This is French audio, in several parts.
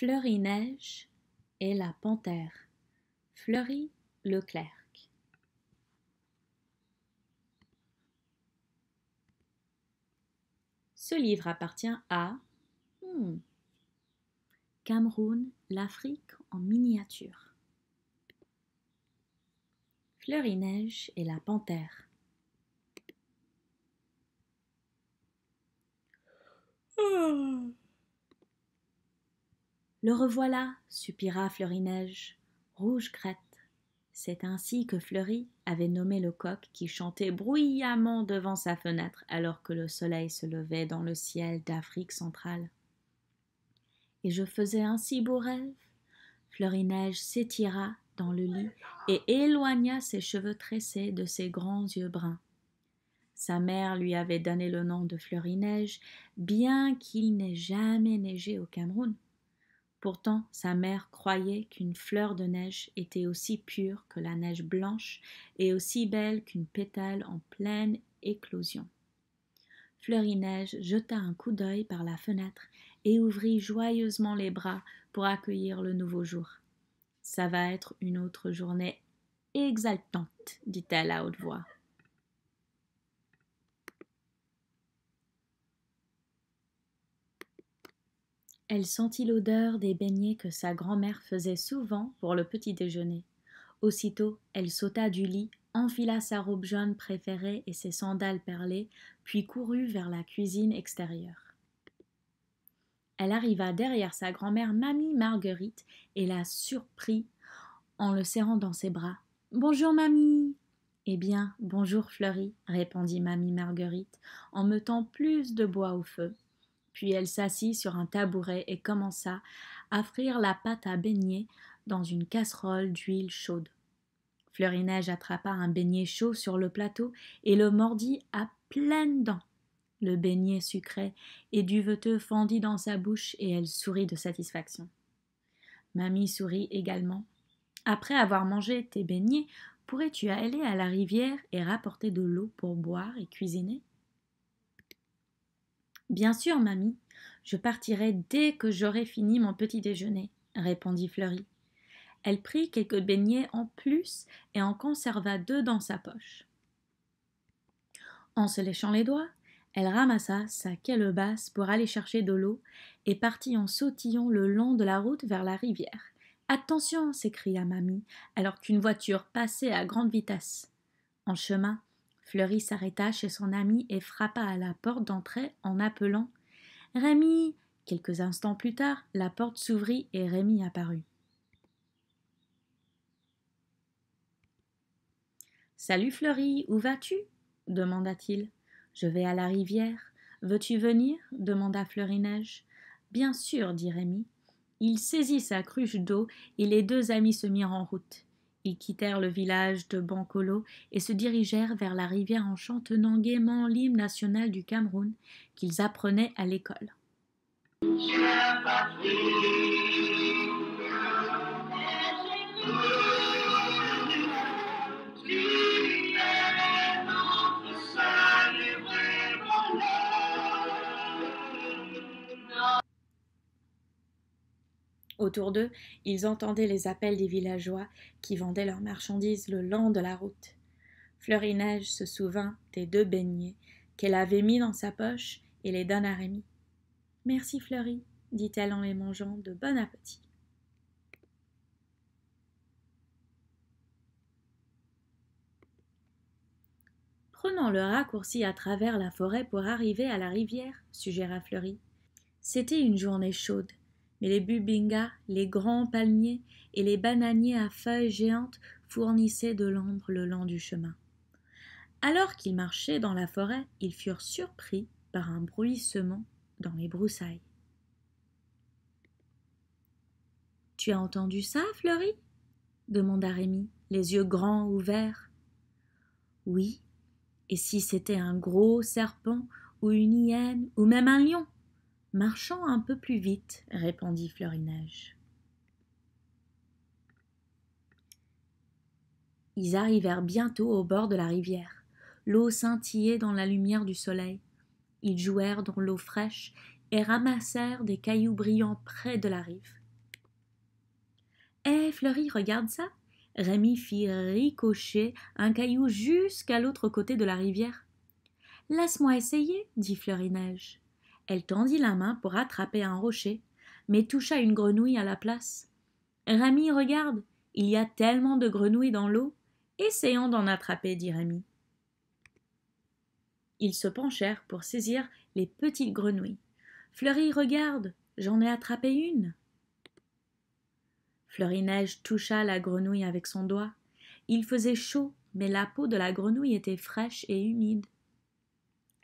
Fleury-Neige et la panthère. Fleury Leclerc. Ce livre appartient à Cameroun, l'Afrique en miniature. Fleury-Neige et la panthère. Le revoilà, soupira Fleury-Neige, rouge crête. C'est ainsi que Fleury avait nommé le coq qui chantait bruyamment devant sa fenêtre alors que le soleil se levait dans le ciel d'Afrique centrale. Et je faisais un si beau rêve. Fleury-Neige s'étira dans le lit et éloigna ses cheveux tressés de ses grands yeux bruns. Sa mère lui avait donné le nom de Fleury-Neige, bien qu'il n'ait jamais neigé au Cameroun. Pourtant, sa mère croyait qu'une fleur de neige était aussi pure que la neige blanche et aussi belle qu'une pétale en pleine éclosion. Fleury-Neige jeta un coup d'œil par la fenêtre et ouvrit joyeusement les bras pour accueillir le nouveau jour. « Ça va être une autre journée exaltante, dit-elle à haute voix. Elle sentit l'odeur des beignets que sa grand-mère faisait souvent pour le petit déjeuner. Aussitôt, elle sauta du lit, enfila sa robe jaune préférée et ses sandales perlées, puis courut vers la cuisine extérieure. Elle arriva derrière sa grand-mère Mamie Marguerite et la surprit en le serrant dans ses bras. « Bonjour, Mamie !»« Eh bien, bonjour, Fleury !» répondit Mamie Marguerite en mettant plus de bois au feu. Puis elle s'assit sur un tabouret et commença à frire la pâte à beignets dans une casserole d'huile chaude. Fleury-Neige attrapa un beignet chaud sur le plateau et le mordit à pleines dents. Le beignet sucré et duveteux fendit dans sa bouche et elle sourit de satisfaction. Mamie sourit également. « Après avoir mangé tes beignets, pourrais-tu aller à la rivière et rapporter de l'eau pour boire et cuisiner ?» « Bien sûr, mamie, je partirai dès que j'aurai fini mon petit déjeuner, » répondit Fleury. Elle prit quelques beignets en plus et en conserva 2 dans sa poche. En se léchant les doigts, elle ramassa sa calebasse pour aller chercher de l'eau et partit en sautillant le long de la route vers la rivière. « Attention !» s'écria mamie, alors qu'une voiture passait à grande vitesse. En chemin, Fleury s'arrêta chez son ami et frappa à la porte d'entrée en appelant « Rémi !» Quelques instants plus tard, la porte s'ouvrit et Rémi apparut. « Salut Fleury, où vas-tu ?» demanda-t-il. « Je vais à la rivière. Veux-tu venir ?» demanda Fleury-Neige. « Bien sûr, dit Rémi. » Il saisit sa cruche d'eau et les 2 amis se mirent en route. Ils quittèrent le village de Bankolo et se dirigèrent vers la rivière en chantonnant gaiement l'hymne national du Cameroun qu'ils apprenaient à l'école. Autour d'eux, ils entendaient les appels des villageois qui vendaient leurs marchandises le long de la route. Fleury-Neige se souvint des 2 beignets qu'elle avait mis dans sa poche et les donna à Rémi. « Merci Fleury, » dit-elle en les mangeant de bon appétit. Prenons le raccourci à travers la forêt pour arriver à la rivière, suggéra Fleury. C'était une journée chaude, mais les bubingas, les grands palmiers et les bananiers à feuilles géantes fournissaient de l'ombre le long du chemin. Alors qu'ils marchaient dans la forêt, ils furent surpris par un bruissement dans les broussailles. « Tu as entendu ça, Fleury ?» demanda Rémi, les yeux grands ouverts. « Oui, et si c'était un gros serpent ou une hyène ou même un lion ? Marchons un peu plus vite, » répondit Fleury-Neige. Ils arrivèrent bientôt au bord de la rivière. L'eau scintillait dans la lumière du soleil. Ils jouèrent dans l'eau fraîche et ramassèrent des cailloux brillants près de la rive. Hé, Fleury, regarde ça! Rémi fit ricocher un caillou jusqu'à l'autre côté de la rivière. Laisse-moi essayer, dit Fleury-Neige. Elle tendit la main pour attraper un rocher, mais toucha une grenouille à la place. Rémi, regarde, il y a tellement de grenouilles dans l'eau. Essayons d'en attraper, dit Rémi. Ils se penchèrent pour saisir les petites grenouilles. Fleury, regarde, j'en ai attrapé une. Fleury-Neige toucha la grenouille avec son doigt. Il faisait chaud, mais la peau de la grenouille était fraîche et humide.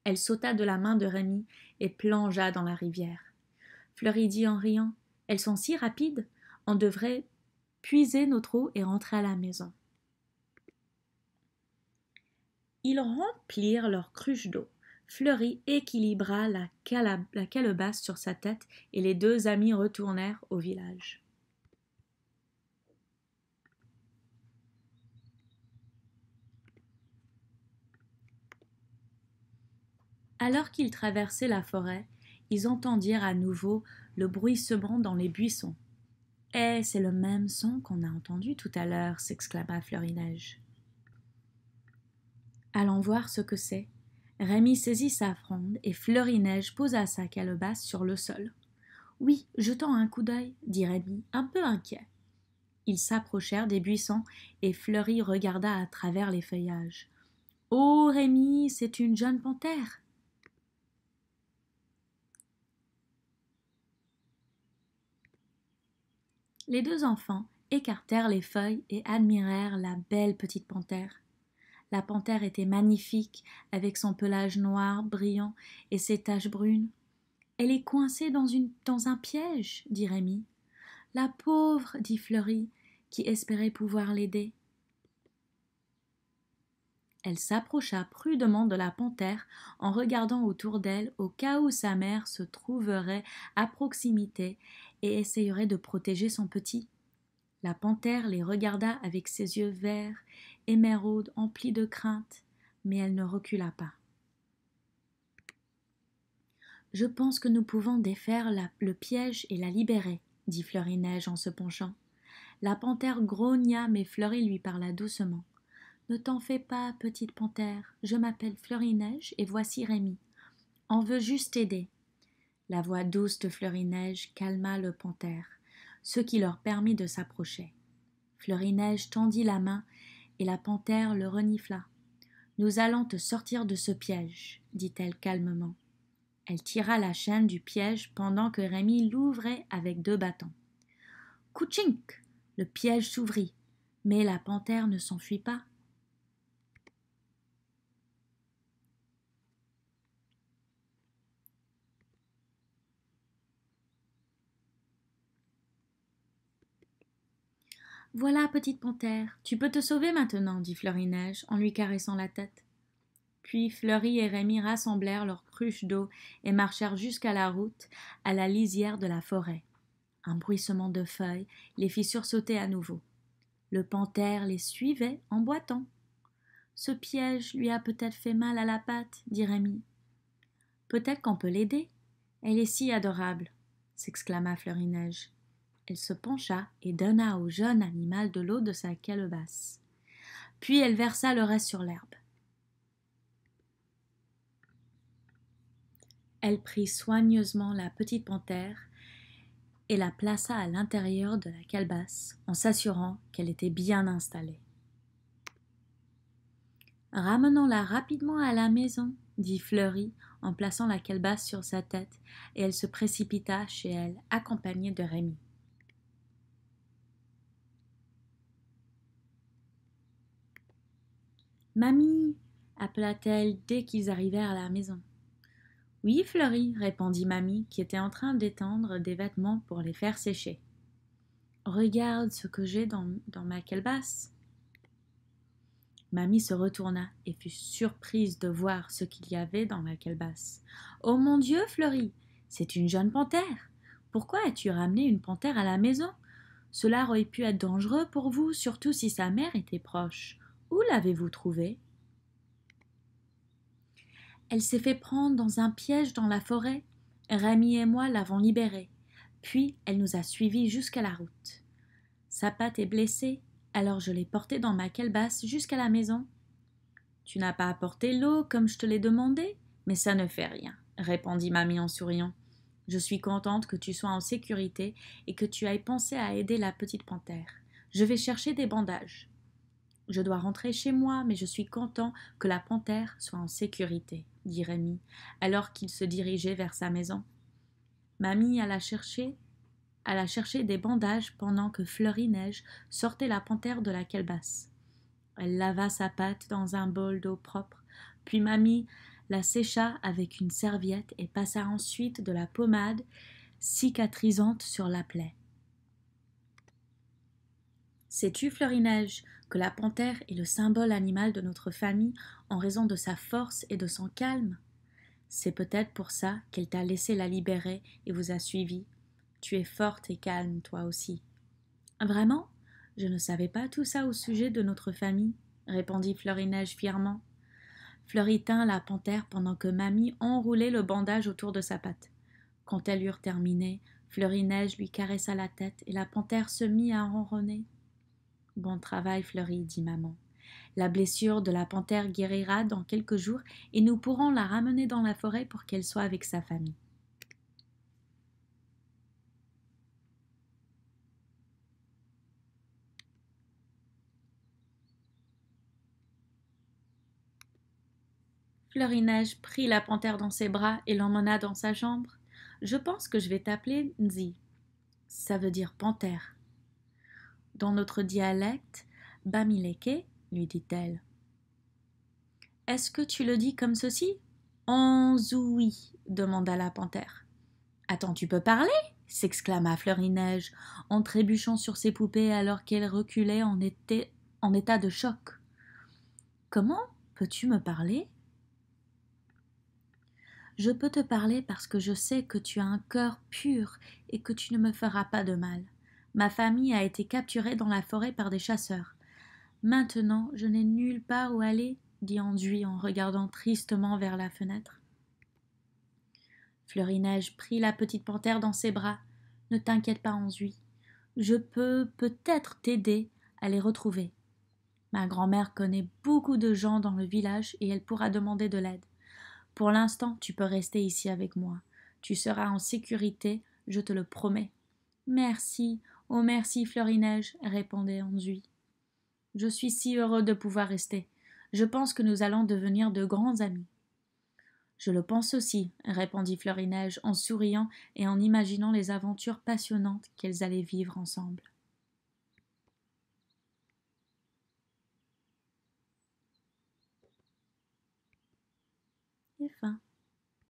Elle sauta de la main de Rémi et plongea dans la rivière. Fleury dit en riant, « Elles sont si rapides, on devrait puiser notre eau et rentrer à la maison. » Ils remplirent leur cruche d'eau. Fleury équilibra la calebasse sur sa tête et les deux amis retournèrent au village. Alors qu'ils traversaient la forêt, ils entendirent à nouveau le bruissement dans les buissons. « Eh, c'est le même son qu'on a entendu tout à l'heure !» s'exclama Fleury-Neige. Allons voir ce que c'est. Rémi saisit sa fronde et Fleury-Neige posa sa calebasse sur le sol. « Oui, jetant un coup d'œil, » dit Rémi, un peu inquiet. Ils s'approchèrent des buissons et Fleury regarda à travers les feuillages. « Oh, Rémi, c'est une jeune panthère !» Les deux enfants écartèrent les feuilles et admirèrent la belle petite panthère. La panthère était magnifique, avec son pelage noir brillant et ses taches brunes. « Elle est coincée dans un piège, » dit Rémi. « La pauvre, » dit Fleury, qui espérait pouvoir l'aider. Elle s'approcha prudemment de la panthère en regardant autour d'elle au cas où sa mère se trouverait à proximité et essayerait de protéger son petit. La panthère les regarda avec ses yeux verts, émeraude emplis de crainte, mais elle ne recula pas. « Je pense que nous pouvons défaire le piège et la libérer, » dit Fleury-Neige en se penchant. La panthère grogna, mais Fleury lui parla doucement. « Ne t'en fais pas, petite panthère, je m'appelle Fleury-Neige et voici Rémi. On veut juste t'aider. » La voix douce de Fleury-Neige calma le panthère, ce qui leur permit de s'approcher. Fleury-Neige tendit la main et la panthère le renifla. « Nous allons te sortir de ce piège, » dit-elle calmement. Elle tira la chaîne du piège pendant que Rémi l'ouvrait avec 2 bâtons. Koutchink! Le piège s'ouvrit, mais la panthère ne s'enfuit pas. « Voilà, petite panthère, tu peux te sauver maintenant, » dit Fleury-Neige en lui caressant la tête. Puis Fleury et Rémi rassemblèrent leurs cruches d'eau et marchèrent jusqu'à la route, à la lisière de la forêt. Un bruissement de feuilles les fit sursauter à nouveau. Le panthère les suivait en boitant. « Ce piège lui a peut-être fait mal à la patte, » dit Rémi. « Peut-être qu'on peut l'aider. Elle est si adorable, » s'exclama Fleury-Neige. Elle se pencha et donna au jeune animal de l'eau de sa calebasse. Puis elle versa le reste sur l'herbe. Elle prit soigneusement la petite panthère et la plaça à l'intérieur de la calebasse en s'assurant qu'elle était bien installée. « Ramenons-la rapidement à la maison, » dit Fleury en plaçant la calebasse sur sa tête, et elle se précipita chez elle, accompagnée de Rémi. « Mamie !» appela-t-elle dès qu'ils arrivèrent à la maison. « Oui, Fleury, » répondit Mamie, qui était en train d'étendre des vêtements pour les faire sécher. « Regarde ce que j'ai dans ma calebasse. » Mamie se retourna et fut surprise de voir ce qu'il y avait dans la calebasse. « Oh mon Dieu, Fleury, c'est une jeune panthère. Pourquoi as-tu ramené une panthère à la maison? Cela aurait pu être dangereux pour vous, surtout si sa mère était proche. Où l'avez-vous trouvée? » « Elle s'est fait prendre dans un piège dans la forêt. Rémi et moi l'avons libérée. Puis elle nous a suivis jusqu'à la route. Sa patte est blessée, alors je l'ai portée dans ma calebasse jusqu'à la maison. Tu n'as pas apporté l'eau comme je te l'ai demandé, mais ça ne fait rien, répondit mamie en souriant. Je suis contente que tu sois en sécurité et que tu ailles penser à aider la petite panthère. Je vais chercher des bandages. Je dois rentrer chez moi, mais je suis content que la panthère soit en sécurité, dit Rémi, alors qu'il se dirigeait vers sa maison. Mamie alla chercher des bandages pendant que Fleury-Neige sortait la panthère de la calebasse. Elle lava sa patte dans un bol d'eau propre, puis mamie la sécha avec une serviette et passa ensuite de la pommade cicatrisante sur la plaie. Sais-tu, Fleury-Neige, que la panthère est le symbole animal de notre famille en raison de sa force et de son calme? C'est peut-être pour ça qu'elle t'a laissé la libérer et vous a suivi. Tu es forte et calme, toi aussi. Vraiment? Je ne savais pas tout ça au sujet de notre famille, répondit Fleury-Neige fièrement. Fleury tint la panthère pendant que mamie enroulait le bandage autour de sa patte. Quand elles eurent terminé, Fleury-Neige lui caressa la tête et la panthère se mit à ronronner. Bon travail, Fleury, dit maman. La blessure de la panthère guérira dans quelques jours et nous pourrons la ramener dans la forêt pour qu'elle soit avec sa famille. Fleury-Neige prit la panthère dans ses bras et l'emmena dans sa chambre. Je pense que je vais t'appeler Nzi. Ça veut dire panthère. Dans notre dialecte, Bamileke, lui dit-elle. Est-ce que tu le dis comme ceci? Anzoui, demanda la panthère. Attends, tu peux parler? S'exclama Fleury-Neige, en trébuchant sur ses poupées alors qu'elle reculait en état de choc. Comment peux-tu me parler? Je peux te parler parce que je sais que tu as un cœur pur et que tu ne me feras pas de mal. Ma famille a été capturée dans la forêt par des chasseurs. Maintenant, je n'ai nulle part où aller, dit Anduy en regardant tristement vers la fenêtre. Fleury-Neige prit la petite panthère dans ses bras. Ne t'inquiète pas, Anduy. Je peux peut-être t'aider à les retrouver. Ma grand-mère connaît beaucoup de gens dans le village et elle pourra demander de l'aide. Pour l'instant, tu peux rester ici avec moi. Tu seras en sécurité, je te le promets. Merci, oh merci, Fleury-Neige, répondait Anduy. Je suis si heureux de pouvoir rester. Je pense que nous allons devenir de grands amis. Je le pense aussi, répondit Fleury-Neige en souriant et en imaginant les aventures passionnantes qu'elles allaient vivre ensemble. Et fin.